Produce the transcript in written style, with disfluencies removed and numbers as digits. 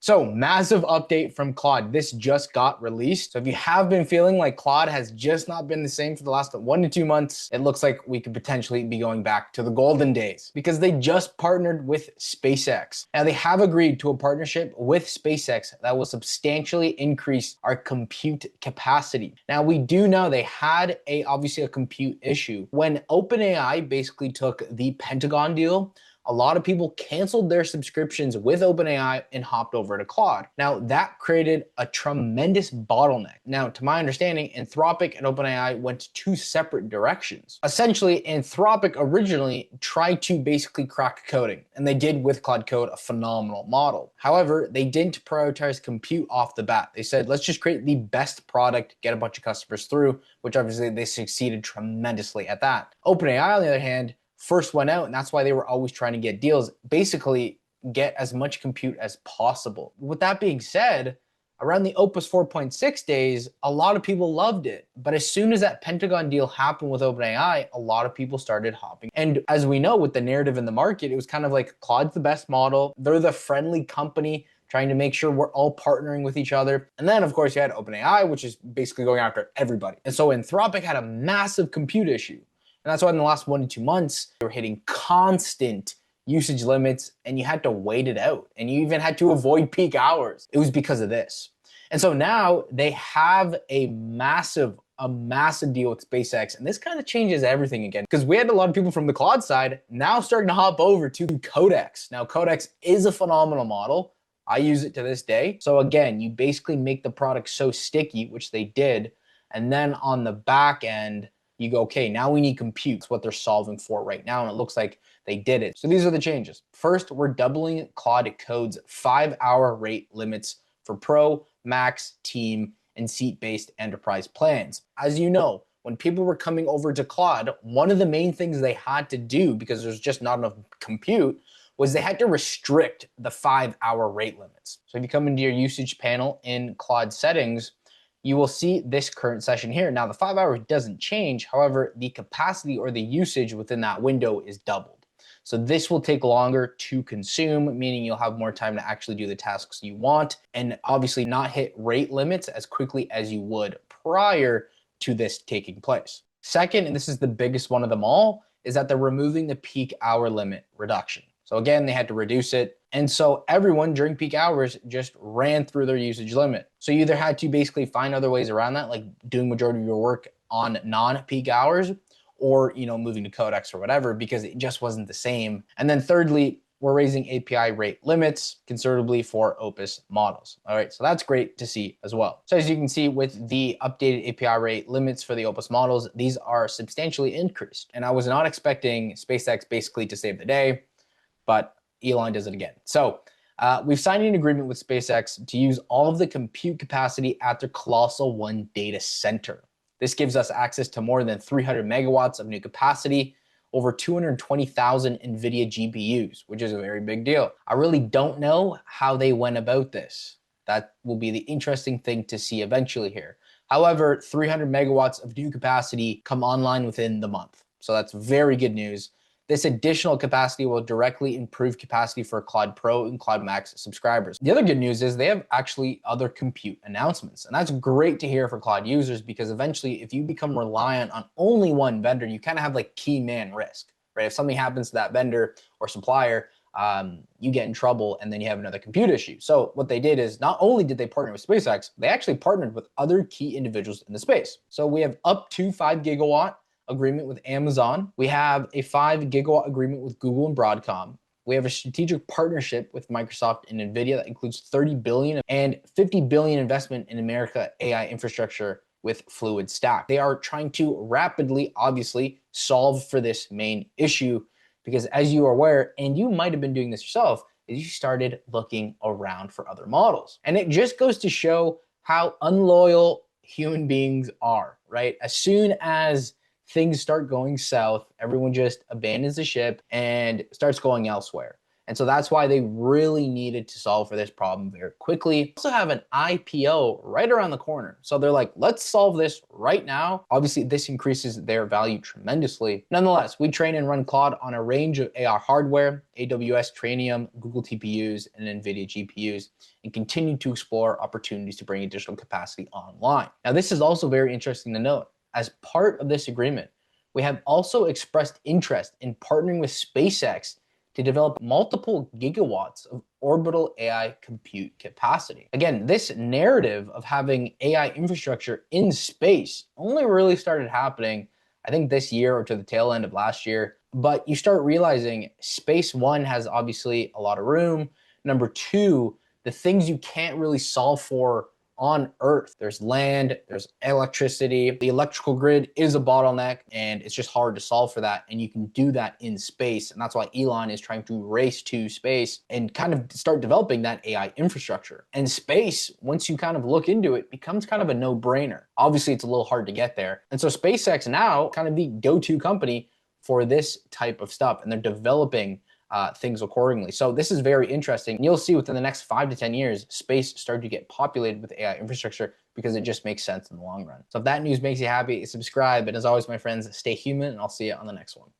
So massive update from Claude. This just got released. So if you have been feeling like Claude has just not been the same for the last 1 to 2 months, it looks like we could potentially be going back to the golden days because they just partnered with SpaceX. Now they have agreed to a partnership with SpaceX that will substantially increase our compute capacity. Now we do know they had obviously a compute issue. When OpenAI basically took the Pentagon deal, a lot of people canceled their subscriptions with OpenAI and hopped over to Claude. Now that created a tremendous bottleneck. Now, to my understanding, Anthropic and OpenAI went two separate directions. Essentially, Anthropic originally tried to basically crack coding, and they did with Claude Code a phenomenal model. However, they didn't prioritize compute off the bat. They said, let's just create the best product, get a bunch of customers through, which obviously they succeeded tremendously at that. OpenAI, on the other hand, first went out, and that's why they were always trying to get deals, basically get as much compute as possible. With that being said, around the Opus 4.6 days, a lot of people loved it. But as soon as that Pentagon deal happened with OpenAI, a lot of people started hopping. And as we know, with the narrative in the market, it was kind of like Claude's the best model. They're the friendly company trying to make sure we're all partnering with each other. And then, of course, you had OpenAI, which is basically going after everybody. And so Anthropic had a massive compute issue. And that's why in the last 1 to 2 months, they were hitting constant usage limits and you had to wait it out. And you even had to avoid peak hours. It was because of this. And so now they have a massive deal with SpaceX. And this kind of changes everything again, because we had a lot of people from the Claude side now starting to hop over to Codex. Now, Codex is a phenomenal model. I use it to this day. So again, you basically make the product so sticky, which they did. And then on the back end, you go, okay, now we need compute. It's what they're solving for right now. And it looks like they did it. So these are the changes. First, we're doubling Claude Code's 5-hour rate limits for Pro, Max, Team, and seat-based enterprise plans. As you know, when people were coming over to Claude, one of the main things they had to do, because there's just not enough compute, was they had to restrict the 5-hour rate limits. So if you come into your usage panel in Claude settings, you will see this current session here. Now the 5 hours doesn't change. However, the capacity or the usage within that window is doubled. So this will take longer to consume, meaning you'll have more time to actually do the tasks you want and obviously not hit rate limits as quickly as you would prior to this taking place. Second, and this is the biggest one of them all, is that they're removing the peak hour limit reduction. So again, they had to reduce it. And so everyone during peak hours just ran through their usage limit. So you either had to basically find other ways around that, like doing majority of your work on non-peak hours or, moving to Codex or whatever, because it just wasn't the same. And then thirdly, we're raising API rate limits considerably for Opus models. All right, so that's great to see as well. So as you can see with the updated API rate limits for the Opus models, these are substantially increased. And I was not expecting SpaceX basically to save the day, but Elon does it again. So we've signed an agreement with SpaceX to use all of the compute capacity at their Colossal 1 data center. This gives us access to more than 300 megawatts of new capacity, over 220,000 NVIDIA GPUs, which is a very big deal. I really don't know how they went about this. That will be the interesting thing to see eventually here. However, 300 megawatts of new capacity come online within the month. So that's very good news. This additional capacity will directly improve capacity for Claude Pro and Claude Max subscribers. The other good news is they have actually other compute announcements. And that's great to hear for Claude users, because eventually if you become reliant on only one vendor, you kind of have like key man risk, right? If something happens to that vendor or supplier, you get in trouble and then you have another compute issue. So what they did is not only did they partner with SpaceX, they actually partnered with other key individuals in the space. So we have up to 5 gigawatt agreement with Amazon. We have a 5 gigawatt agreement with Google and Broadcom. We have a strategic partnership with Microsoft and NVIDIA that includes 30 billion and 50 billion investment in America AI infrastructure with Fluid Stack. They are trying to rapidly, obviously, solve for this main issue, because as you are aware, and you might have been doing this yourself, is you started looking around for other models. And it just goes to show how unloyal human beings are, right? As soon as things start going south, everyone just abandons the ship and starts going elsewhere. And so that's why they really needed to solve for this problem very quickly. They also have an IPO right around the corner. So they're like, let's solve this right now. Obviously, this increases their value tremendously. Nonetheless, we train and run Claude on a range of AI hardware, AWS Trainium, Google TPUs, and NVIDIA GPUs, and continue to explore opportunities to bring additional capacity online. Now, this is also very interesting to note. As part of this agreement, we have also expressed interest in partnering with SpaceX to develop multiple gigawatts of orbital AI compute capacity. Again, this narrative of having AI infrastructure in space only really started happening, I think, this year or to the tail end of last year. But you start realizing space, one, has obviously a lot of room. Number two, the things you can't really solve for on Earth. There's land, there's electricity. The electrical grid is a bottleneck, and it's just hard to solve for that. And you can do that in space. And that's why Elon is trying to race to space and kind of start developing that AI infrastructure. And space, once you kind of look into it, becomes kind of a no-brainer. Obviously, it's a little hard to get there. And so SpaceX now kind of the go-to company for this type of stuff. And they're developing things accordingly. So this is very interesting. You'll see within the next 5 to 10 years, space start to get populated with AI infrastructure because it just makes sense in the long run. So if that news makes you happy, subscribe. And as always, my friends, stay human, and I'll see you on the next one.